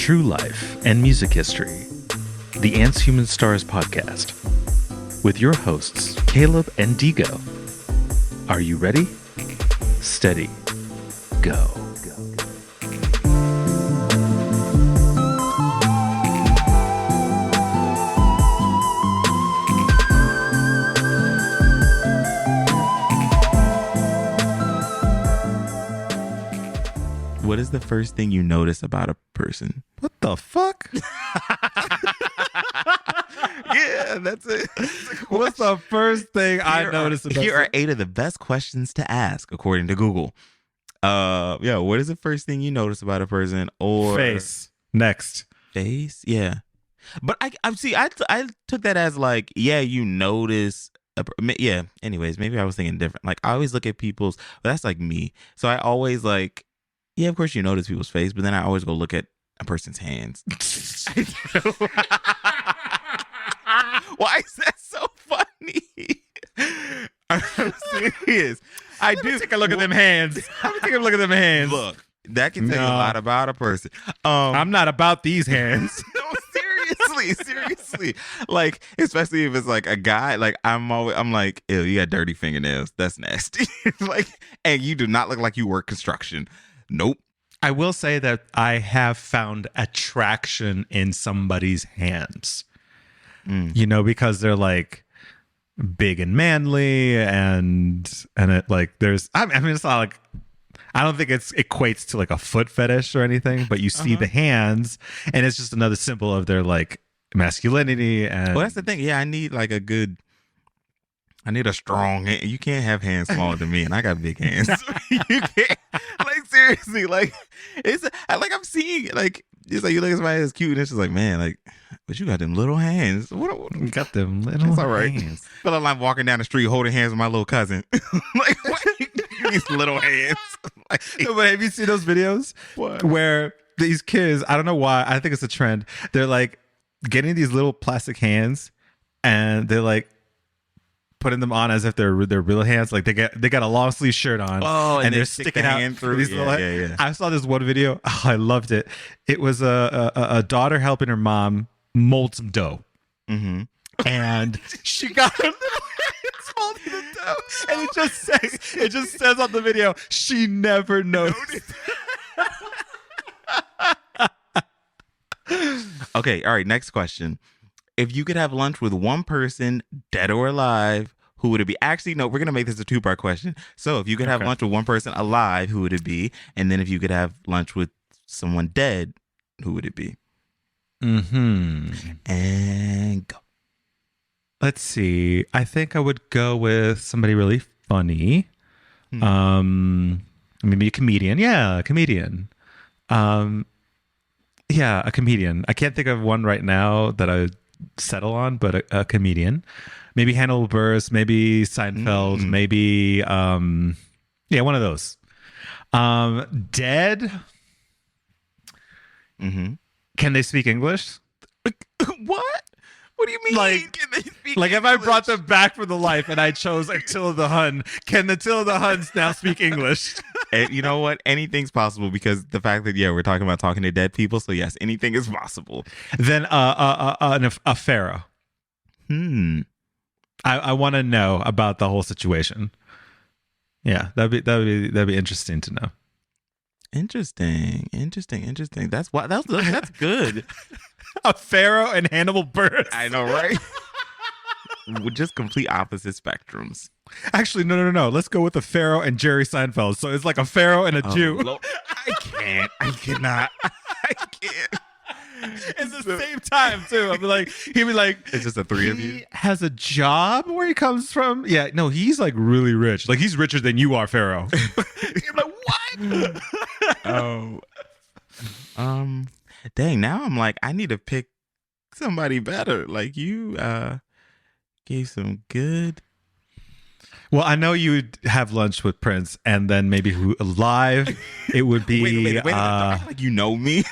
True life and music history. The Ants Human Stars podcast. With your hosts, Caleb and Digo. Are you ready? Steady. Go. What is the first thing you notice about a person? What the fuck? Yeah, that's it. What's the first thing I noticed about Here are 8 of the best questions to ask according to Google. Yeah, what is the first thing you notice about a person? Or face? Next. Face? Yeah. But I took that as like, yeah, you notice. Yeah. Anyways, maybe I was thinking different. Like, I always look at people's. But that's like me. So I always like. Yeah, of course you notice people's face, but then I always go look at a person's hands. Why is that so funny? I'm serious. I do take a look at them hands. Let me take a look at them hands. Look, that can tell you a lot about a person. I'm not about these hands. No, seriously. Like, especially if it's like a guy, like I'm like, ew, you got dirty fingernails. That's nasty. Like, and you do not look like you work construction. Nope. I will say that I have found attraction in somebody's hands. You know, because they're like big and manly and it like there's I mean it's not like I don't think it equates to like a foot fetish or anything, but you see the hands and it's just another symbol of their like masculinity. And well, that's the thing. Yeah, I need a strong hand. You can't have hands smaller than me, and I got big hands. You can't. Like, seriously, like, it's like I'm seeing, like, it's like you look at somebody that's cute, and it's just like, man, like, but you got them little hands. What you got them little it's all right. hands. Feel like I'm walking down the street holding hands with my little cousin. Like, what? These little hands. Like, No, but have you seen those videos where these kids, I don't know why, I think it's a trend, they're like getting these little plastic hands and they're like putting them on as if they're real hands. Like they got a long sleeve shirt on, and they're sticking out through these little yeah. I saw this one video. Oh, I loved it. It was a daughter helping her mom mold some dough, and she got her little hands holding the dough, and it just says on the video, she never noticed. Okay, all right. Next question. If you could have lunch with one person, dead or alive, who would it be? Actually, no, we're going to make this a 2-part question. So if you could have lunch with one person alive, who would it be? And then if you could have lunch with someone dead, who would it be? And go. Let's see. I would go with somebody really funny. Maybe a comedian. Yeah, a comedian. Yeah, a comedian. I can't think of one right now that I settle on, but a comedian. Maybe Hannibal Buress, maybe Seinfeld, maybe yeah, one of those. Dead. Can they speak English? What? What do you mean? Like, Can they speak like if English? I brought them back from the life and I chose Attila the Hun, can the Attila the Huns now speak English? And you know what? Anything's possible because the fact that, yeah, we're talking about talking to dead people. So yes, anything is possible. Then a pharaoh. I want to know about the whole situation. Yeah, that'd be interesting to know. Interesting. That's good. A pharaoh and Hannibal Buress. I know, right? With just complete opposite spectrums. Actually, no. Let's go with a pharaoh and Jerry Seinfeld. So it's like a pharaoh and a Jew. I can't. I cannot. I can't. It's the same time too. He'd be like, it's just the 3 of you. He has a job where he comes from. Yeah, no, he's like really rich. Like he's richer than you are, Pharaoh. You're like, what? Oh, dang. Now I'm like, I need to pick somebody better. Like you gave some good. Well, I know you'd have lunch with Prince, and then maybe who alive? It would be. Wait, like you know me.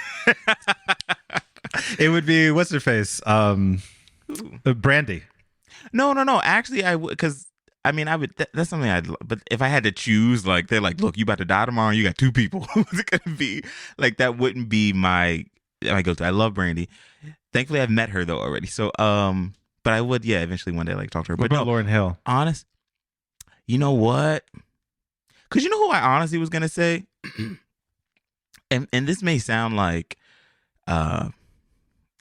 It would be what's her face? Brandy. No. Actually, I would because I mean I would. That's something I'd. But if I had to choose, like they're like, look, you about to die tomorrow. You got 2 people. Who's it gonna be? Like that wouldn't be my I go to. I love Brandy. Thankfully, I've met her though already. So, but I would, eventually one day like talk to her. What But about no, Lauryn Hill? honest, you know what? Because you know who I honestly was gonna say, and this may sound like, I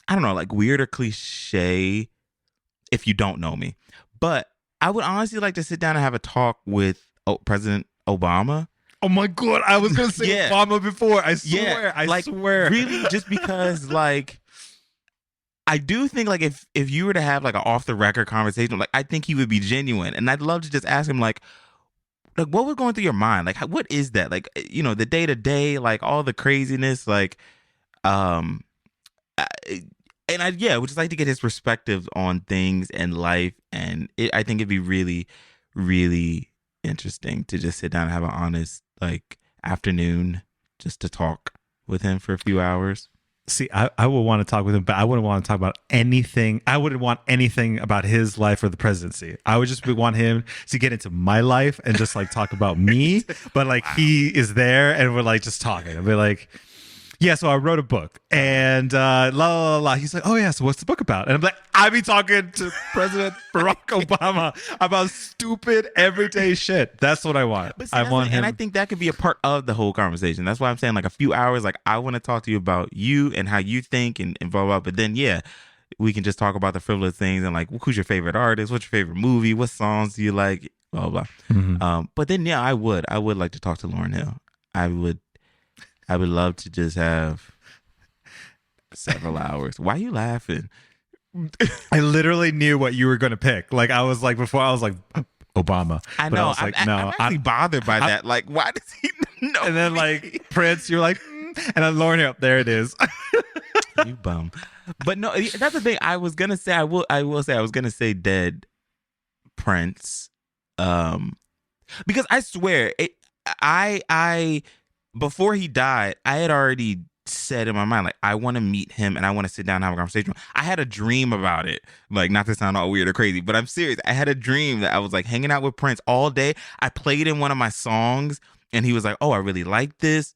don't know, like weird or cliche if you don't know me, but I would honestly like to sit down and have a talk with President Obama. Oh my God, I was gonna say Obama before. I swear, I swear. Really, just because like I do think like if you were to have like an off the record conversation, like I think he would be genuine, and I'd love to just ask him like what was going through your mind, like what is that, like the day to day, like all the craziness, like and I would just like to get his perspective on things and life, and I think it'd be really, really interesting to just sit down and have an honest like afternoon just to talk with him for a few hours. See, I would want to talk with him, but I wouldn't want to talk about anything. I wouldn't want anything about his life or the presidency. I would just want him to get into my life and just like talk about me. But like he is there and we're like just talking. I'd be like, yeah, so I wrote a book and la la la. He's like, oh yeah, so what's the book about? And I'm like, I be talking to President Barack Obama about stupid everyday shit. That's what I want. See, I want him, and I think that could be a part of the whole conversation. That's why I'm saying like a few hours. Like I want to talk to you about you and how you think and blah blah. But then we can just talk about the frivolous things and like who's your favorite artist, what's your favorite movie, what songs do you like, blah blah. Mm-hmm. But then I would like to talk to Lauryn Hill. I would love to just have several hours. Why are you laughing? I literally knew what you were going to pick. Like I was like before, I was like Obama. I know. But I was like, no, I'm actually bothered by that. Like, why does he know? And then like Prince, you're like, and then Lauryn Hill. There it is. You bum. But no, that's the thing. I was gonna say. I will say. I was gonna say dead Prince. Because I swear, I before he died, I had already said in my mind, like, I want to meet him and I want to sit down and have a conversation. I had a dream about it. Like, not to sound all weird or crazy, but I'm serious. I had a dream that I was like hanging out with Prince all day. I played in one of my songs and he was like, oh, I really like this.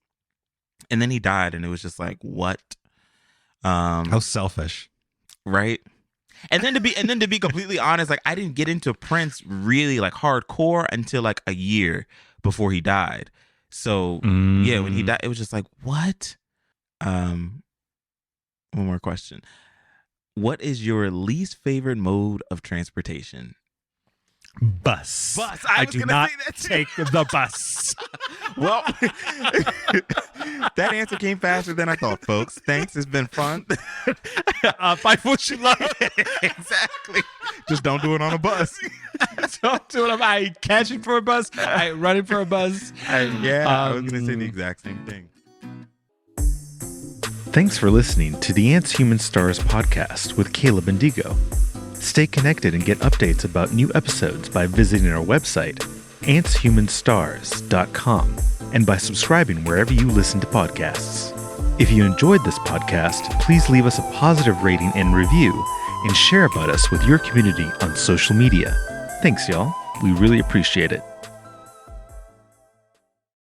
And then he died and it was just like, what? How selfish. Right? And then to be completely honest, like I didn't get into Prince really like hardcore until like a year before he died. So when he died, it was just like, what? One more question. What is your least favorite mode of transportation? Bus. I do not take the bus. Well, that answer came faster than I thought, folks. Thanks. It's been fun. Fight what you love. Exactly. Just don't do it on a bus. Don't do it. I ain't catching for a bus. I ain't running for a bus. I was going to say the exact same thing. Thanks for listening to the Ants, Humans, Stars podcast with Caleb and Digo. Stay connected and get updates about new episodes by visiting our website, antshumanstars.com, and by subscribing wherever you listen to podcasts. If you enjoyed this podcast, please leave us a positive rating and review, and share about us with your community on social media. Thanks, y'all. We really appreciate it.